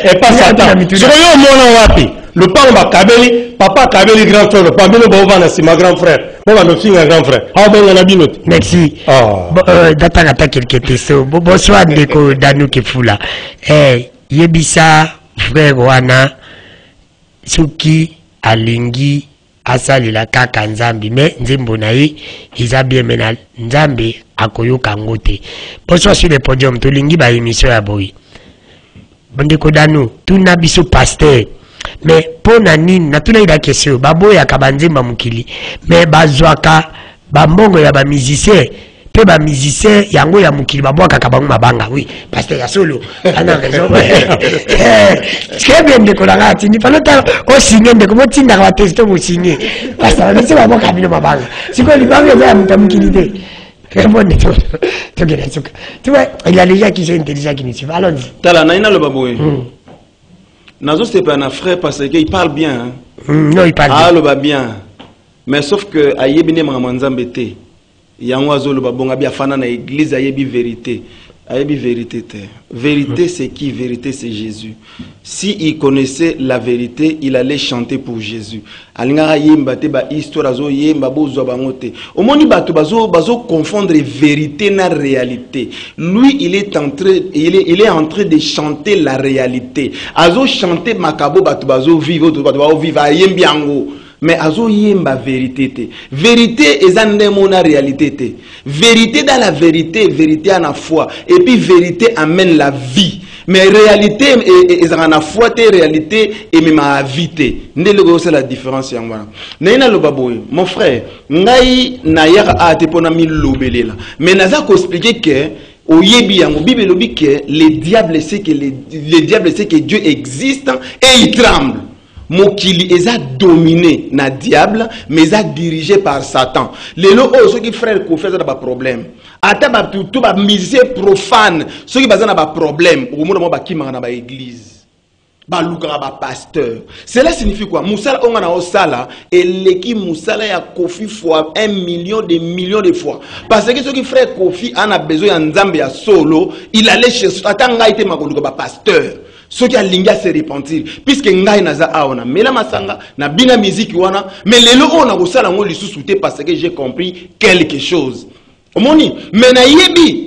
[SPEAKER 3] Et pas Satan. Soyons mon wapi. Le papa Kabeli, papa Kabeli grand frère, le papa Bovana c'est ma grand frère. Moi je suis un grand frère.
[SPEAKER 1] Merci. D'attendre pas quelques questions. Bonsoir Ndeko Danou Kefula. Yebisa frère wana Suki alingi asalila kaka Nzambi mais nzembo na ye eza bien menal Nzambe akoyoka ngote. Bonsoir sur le podium to lingi ba émission ya boy. Ndeko Danou, tout na biso pasteur. Mais pour nani natuna ida question babo ya kabanzimba mukili mais bazwaka bambongo ya ba musicien pe ba musicien yango ya mukili babwaka kabangu mabanga oui parce que ya solo ana raison très bien de kolanga tini palota o signer de comment tinda ka testo mo signer parce que c'est babwaka bino mabanga siko libango ya mukili de répondez tu vois il y a les gens qui sont intelligents qui ne suivent allons-y
[SPEAKER 2] tala naina le baboué Nazo c'est pas un frère parce qu'il parle bien.
[SPEAKER 1] Non, il parle bien.
[SPEAKER 2] Ah, le va bien. Mais sauf que Ayebine Mamanzambete. yango azoloba bonga bi afana na église ayebi vérité. Ayebi vérité te. Vérité c'est qui? Vérité c'est Jésus. Si il connaissait la vérité, il allait chanter pour Jésus. Alingara yemba te ba histoire azo yemba bozo bango te. Omoni bato bazo confondre vérité na réalité. Lui il est en train de chanter la réalité. Azo chanter makabo bato bazo vivre bato bazo vivre yembi ango. Mais azo yemba vérité te. Vérité est en réalité te. Vérité dans la vérité, vérité en la foi. Et puis vérité amène la vie. Mais réalité est en la foi te, réalité et même à vie te. C'est la différence. Mon frère, ngai na yaka a te pona mi lobelela. Mais naza ko expliquer que au yebi yango Bible lobi que le diable sait que Dieu existe et il tremble. Mokili eza dominé na diable mais eza dirigé par Satan. Lelo o ceux qui frère ko fait ça ba problème. Ata ba tout ba musicien profane, ceux qui baza na ba problème, au moment ba kimanga na ba église. Ba luka ba pasteur. Cela signifie quoi? Musala onga na osala et l'équipe musala ya Kofi fois 1 million de millions de fois. Parce que ceux qui frère Kofi en a besoin ya nzambe ya solo, il allait chez atanga ite makoluka ba pasteur. Ceux qui a linga se repentir puisque ngai naza aona mela masanga na bina musique wana mais lelo ona ko sala ngo lisusu te parce que j'ai compris quelque chose. Omoni mais na yebi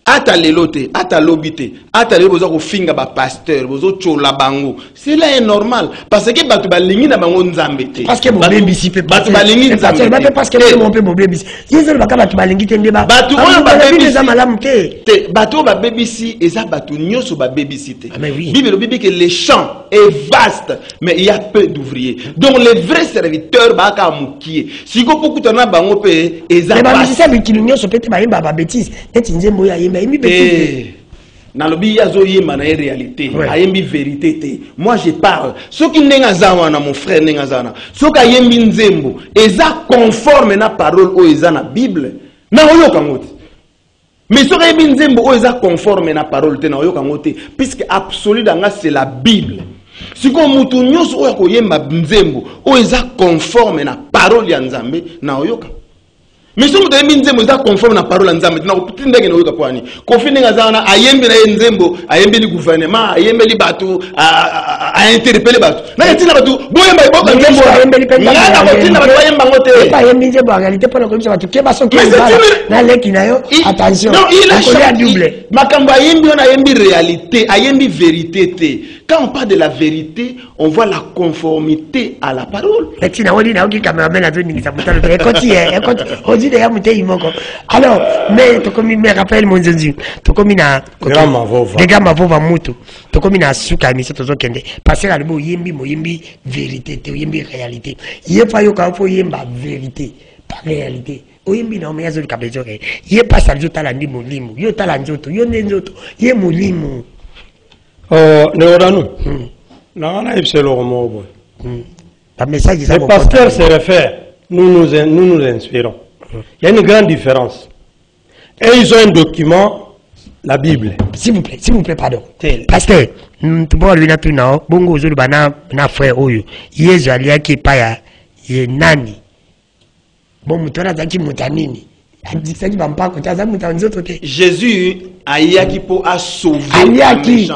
[SPEAKER 2] ata lelote ata lobite ata lebo za ko finga ba pasteur bozo chola bango. Cela est normal parce que batu ba lingi na bango nzambe te.
[SPEAKER 1] Parce que bo bebisi pe
[SPEAKER 2] batu ba lingi nzambe te.
[SPEAKER 1] Parce que mon pe bo bebisi. Yezo ba ka batu ba lingi te ndeba.
[SPEAKER 2] Batu oyo ba bebisi
[SPEAKER 1] za malamu te.
[SPEAKER 2] Te batu ba bebisi eza batu nyoso ba bebisi te.
[SPEAKER 1] Oui.
[SPEAKER 2] Bible dit que les champs est vaste mais il y a peu d'ouvriers. Donc les vrais serviteurs ba ka mukie. Siko poku tona bango pe eza vaste.
[SPEAKER 1] Mais ba bebisi ba kilo nyoso pe te ba yemba ba bêtise. Neti nzembo ya yemba yemi bêtise.
[SPEAKER 2] Nalobi yazo yema na réalité, ayembi vérité te. Moi je parle. Ce qui nenga zawana mon frère nenga zana. Ce qui ayembi nzembo, eza conforme na parole o eza na Bible. Na oyoka ngoti. Mais ce qui ayembi nzembo o eza conforme na parole te na oyoka ngoti puisque absolu danga c'est la Bible. Si ko mutu nyonso oyo ko yemba nzembo o eza conforme na parole ya Nzambe na oyoka. Mais si vous avez nzembo za conforme na parole nzambe na kutinda ngene oyoka kwani Kofi ninga zana ayembi na nzembo ayembi li gouvernement ayembi li batu a interpeller batu na yatina batu boyemba iboka nzembo ayembi li penda na kotinda batu ayemba ngote pas ayembi nzembo en réalité pour ko batu ke baso ke na leki na yo attention non il a
[SPEAKER 1] changé double
[SPEAKER 2] makambo ayembi on ayembi réalité ayembi vérité te. Quand on parle de la vérité on voit la conformité à la parole.
[SPEAKER 1] Tina wodi na oki cameraman a toni sa mutalo e konti de ya mutei moko. Alors mais to komi me rappelle mon Jésus to komi na gama vova mutu to komi na suka mi to zokende parce que la bo yembi mo yembi vérité te yembi réalité yefa yo ka fo yemba vérité pas réalité oyembi na omeyazo likabezo ke ye pasa nzoto la ndi molimo yo tala nzoto yo nzoto ye molimo
[SPEAKER 3] ne oranu na na ipselo mobo
[SPEAKER 1] le
[SPEAKER 3] pasteur se réfère nous nous inspirons. Il y a une grande différence. Et ils ont un document, la Bible.
[SPEAKER 1] S'il vous plaît, pardon. Parce que, tu vois, lui, na bongo, zulu, na frère, oyo, yezo, alia, ki paya, ye nani. Bon, mutona, zaki, mutanini.
[SPEAKER 2] Jésus ayaki po a sauver
[SPEAKER 1] ayaki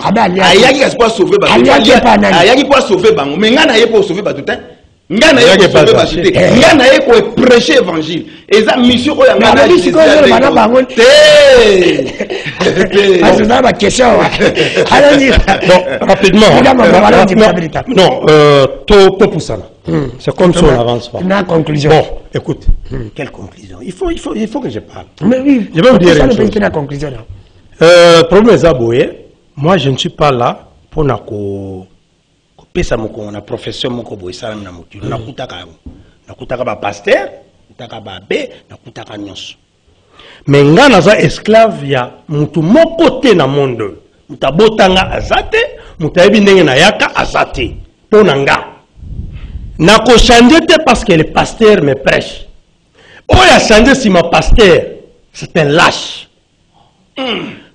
[SPEAKER 2] pour sauver ayaki pour sauver bango mais ngana ye pour sauver batuta ngana ye pour sauver batuta ngana ye pour prêcher évangile et ça mission o ngana
[SPEAKER 1] Jésus bana bango parce que ma question allons-y
[SPEAKER 3] rapidement non to poussana. C'est comme ça on avance pas.
[SPEAKER 1] Une conclusion.
[SPEAKER 3] Bon, écoute, quelle conclusion? Il faut que je parle.
[SPEAKER 1] Mais oui,
[SPEAKER 3] je vais vous dire une chose.
[SPEAKER 1] Une conclusion.
[SPEAKER 3] Problème Zaboué, moi je ne suis pas là pour pesa moko na profession moko boy sala na mutu. Nakutaka ba pasteur, nakutaka ba be, nakutaka nyonso. Mais nga naza esclave ya mutu moko te na monde. Mutabotanga azate, mutayebi ndenge na yaka azate. Pona nga. Nako changer parce que le pasteur me prêche. Oh, il a changé si ma pasteur, c'est un lâche.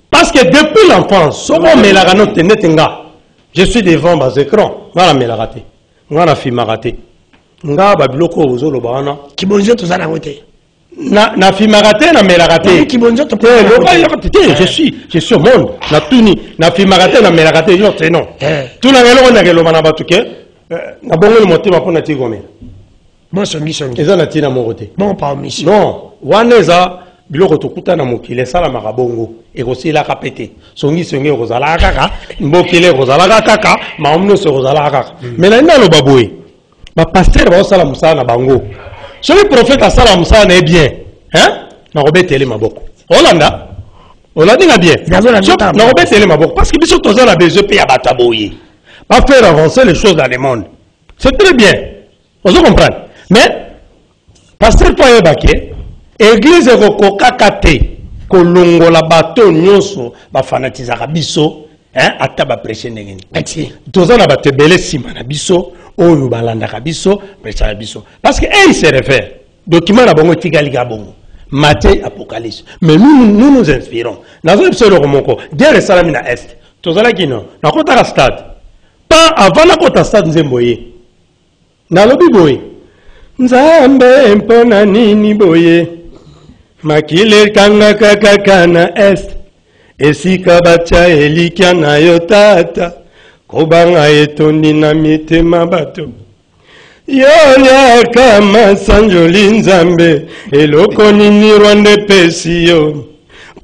[SPEAKER 3] Parce que depuis l'enfance, je suis devant mes écrans. Voilà, mais la raté. Voilà, film raté. Nga babiloko ozolo bana.
[SPEAKER 1] Kibonzo to zana wote.
[SPEAKER 3] na fimagate na melagate je suis au monde na tuni na fimagate na melagate yo teno tuna ngelo na ngelo mana batuke na bongo le motema pona tigome
[SPEAKER 1] bon songi
[SPEAKER 3] eza na tina mokote
[SPEAKER 1] bon pas mission
[SPEAKER 3] non waneza biloko tokuta na mokile sala makabongo ekosila kapete songi kozala kaka mbokile kozala kaka maomno so kozala kaka mais na ndalo baboye ba pasteur ba sala musala na bango. Si le prophète a salam ça est bien, hein? Na robetele maboko. Olanda. Olanda bien. Na robetele maboko parce que biso toza na besoin pe ya bataboye. Pas faire avancer les choses dans le monde. C'est très bien. Vous comprenez? Mais pasteur Paye Baké, église ko kakate kolongola bato nyonso ba fanatizaka biso, hein? Ata ba prêcher ndengeni. Toza na batebele sima na biso. Oyo balanda kabiso prêcha biso parce que il se réfère document na bongo tikali ka bongo Matthieu Apocalypse mais nous inspirons nazo ebselo komoko der salami na est tozala kino na kota ka stade pas avant la kota stade nzemboye na lobi boye nzambe mpona nini boye makile kanga kaka na est esika bacha elikia na yotata Kobanga etondi na mitema bato Yonya kama sanjoli nzambe Eloko nini Rwanda pesi yo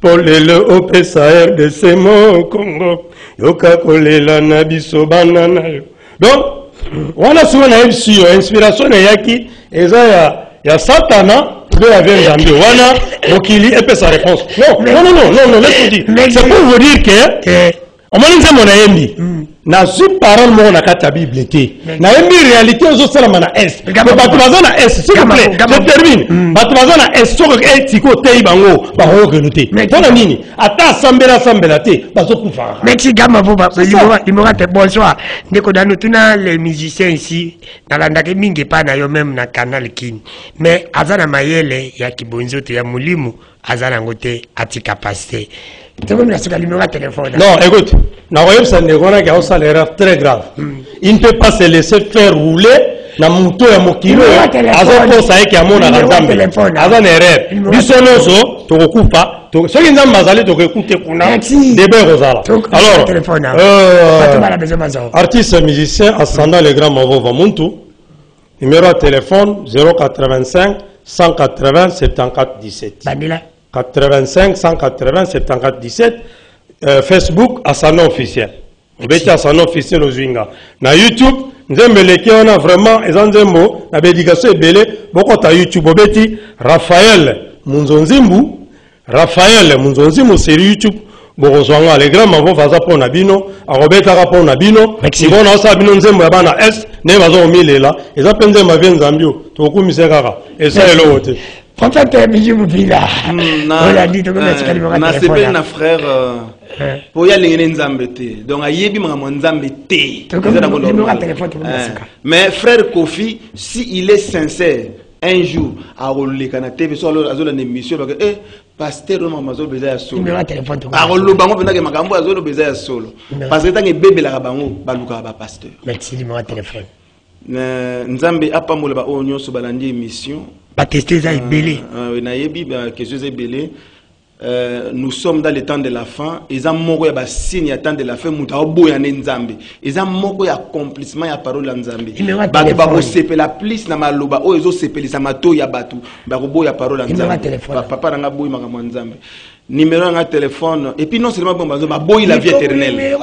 [SPEAKER 3] Polelo opesa RDC mo Congo Yoka kolela na biso banana yo Donc, wana suwa na ebisi yo Inspiration yaki Eza ya satana de la vieille Zambie Wana mokili epesa réponse Non, laisse-moi dire C'est pour vous dire que On m'a dit mon aïmi. Na su parole mon na kata Bible té. Na aïmi réalité aux autres na est. Batubaza na est. S'il vous plaît, je termine. Batubaza na est sur etiko té bango ba ho geluté. Pona nini? Ata sambela té. Bazo kufa.
[SPEAKER 1] Merci gama boba. Limora te bonsoir. Ndeko dano tuna les musiciens ici na landake mingi pa na yo même na canal kin. Mais azana mayele ya kibonzo te ya mulimu azana ngote ati capacité.
[SPEAKER 3] Non, écoute, ça a l'erreur très grave. Il ne peut pas se laisser faire rouler na muto ya mokilo azo ça est a mon azambe azana erreur bisonoso to kupa to ce qui nzamba mazali to écouter kuna debe rozala alors artiste musicien ascendant le grand Mavova Muntu numéro de téléphone 085 180 74 17 Bandila 85 180 74 17 Facebook Asano officiel. On va dire Asano officiel aux Zwinga. Na YouTube, nzembele ki on a vraiment ezanzembo na bédication ebele boko ta YouTube obeti Raphaël Munzonzimbu sur YouTube bokozwanga le grand mavo vaza pona bino akobeta ka pona bino ngona osa bino nzembo ya bana S ne bazo milela eza penze mavien zambio to kumise kaka esa elo wote
[SPEAKER 1] Prophète Bijou Bila.
[SPEAKER 2] On dit que na frère pour y aller nzambe te. Donc ayebi mama nzambe te. Mais frère Kofi, si il est sincère, un jour à rouler kana TV sur la émission parce que pasteur mama zo beza ya solo. A rouler bango pena ke makambo azo beza ya solo. Parce que tant que bébé la bango baluka ba pasteur.
[SPEAKER 1] Merci numéro de téléphone.
[SPEAKER 2] Nzambe apambola ba onyo so balandi émission. Nous sommes dans le temps de la fin. Ils ont moko ya signe ya temps de la fin. Muta oboya nzambe. Ils ont moko ya accomplissement ya parole nzambe. Batu ba sepe la plus na maloba o ezo sepeli sa mato ya batu. Ba boya parole nzambe. Papa nanga boyi makamwa nzambe. Numéro de téléphone et puis non seulement bon bah boy la vie éternelle.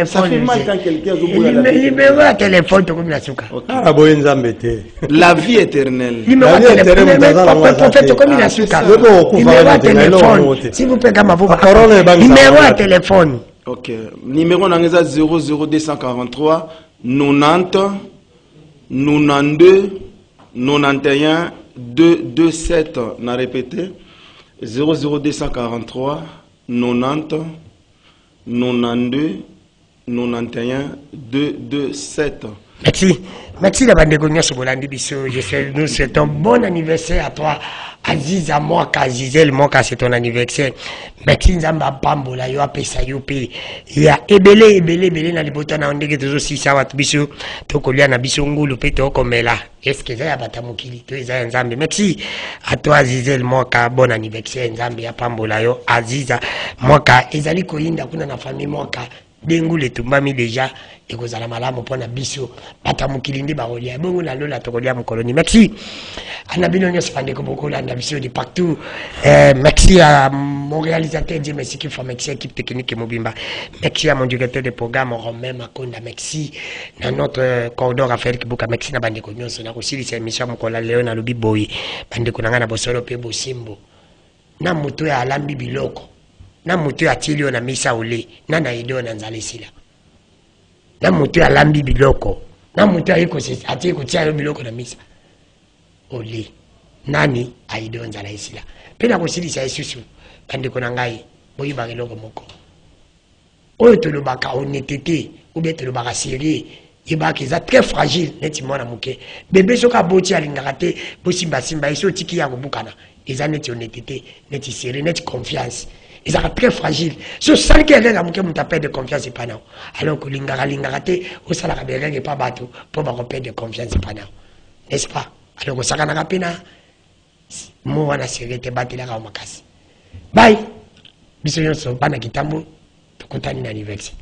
[SPEAKER 2] Ça fait mal quand quelqu'un zo boya la vie.
[SPEAKER 1] Numéro de téléphone to comme la suka.
[SPEAKER 3] Ah boy nzambe te.
[SPEAKER 2] La vie éternelle.
[SPEAKER 1] Numéro de téléphone prophète comme la suka. Numéro de téléphone. S'il vous plaît comme vous. Numéro de téléphone.
[SPEAKER 2] OK. Numéro nangeza 00243 90 92 91 227 na répété 00243 90 92 91 227
[SPEAKER 1] Merci. Merci d'avoir déconné sur Bolandi Bisso. Nous souhaitons bon anniversaire à toi. Aziza Moka, Gisèle Moka, c'est ton anniversaire. Merci Nzamba Pambola, yo apesa yo pe. Ya ebele na libota na ondeke tozo sisa watu biso. Tokolia na biso ngulu pe tokomela. Est-ce que ça ya batamukili to eza Nzambe. Merci à toi Gisèle Moka, bon anniversaire Nzambe ya Pambola yo. Aziza Moka, ezali koyinda kuna na famille Moka. Dengule tumbami déjà et que ça la malamu pona biso batamukili ndi barolia bongo na lola tokolia mkoloni. Merci Anabino nyos fande ko beaucoup là biso de partout. Merci à mon réalisateur Dieu merci qui fait merci équipe technique Mobimba. Merci à mon directeur de programme Romain Makonda. Merci à notre coordonnateur Raphaël Kibuka. Merci na bande ko nyos na aussi cette émission mokola Léon na lobi boy bande ko ngana bosolo pe bosimbo na muto ya alambi biloko na mutu ya tilio na misa ole na na ido na nzale sila na mutu ya lambi biloko na mutu ya iko se ati ko tia biloko na misa ole nani aido nzala sila pena ko silisa isusu bande ko na ngai boyi ba eloko moko oyo to lo baka honnêteté ou bien to lo baka sérieux ibaki za très fragile neti mona muke bébé soka boti alingaka te bosimba simba iso tiki ya kobukana eza neti honnêteté neti sérieux neti confiance. Ils sont très fragiles. Si vous savez qu'il y a un peu de confiance, c'est pas non. Alors que l'ingaraté, vous savez qu'il y a pas bateau pour avoir un de confiance, c'est pas non. N'est-ce pas? Alors que ça n'a pas pena. Moi, on a serré tes bâtis là, on m'a cassé. Bye. Bisous, on se bat dans le kitambo. Tout content d'anniversaire.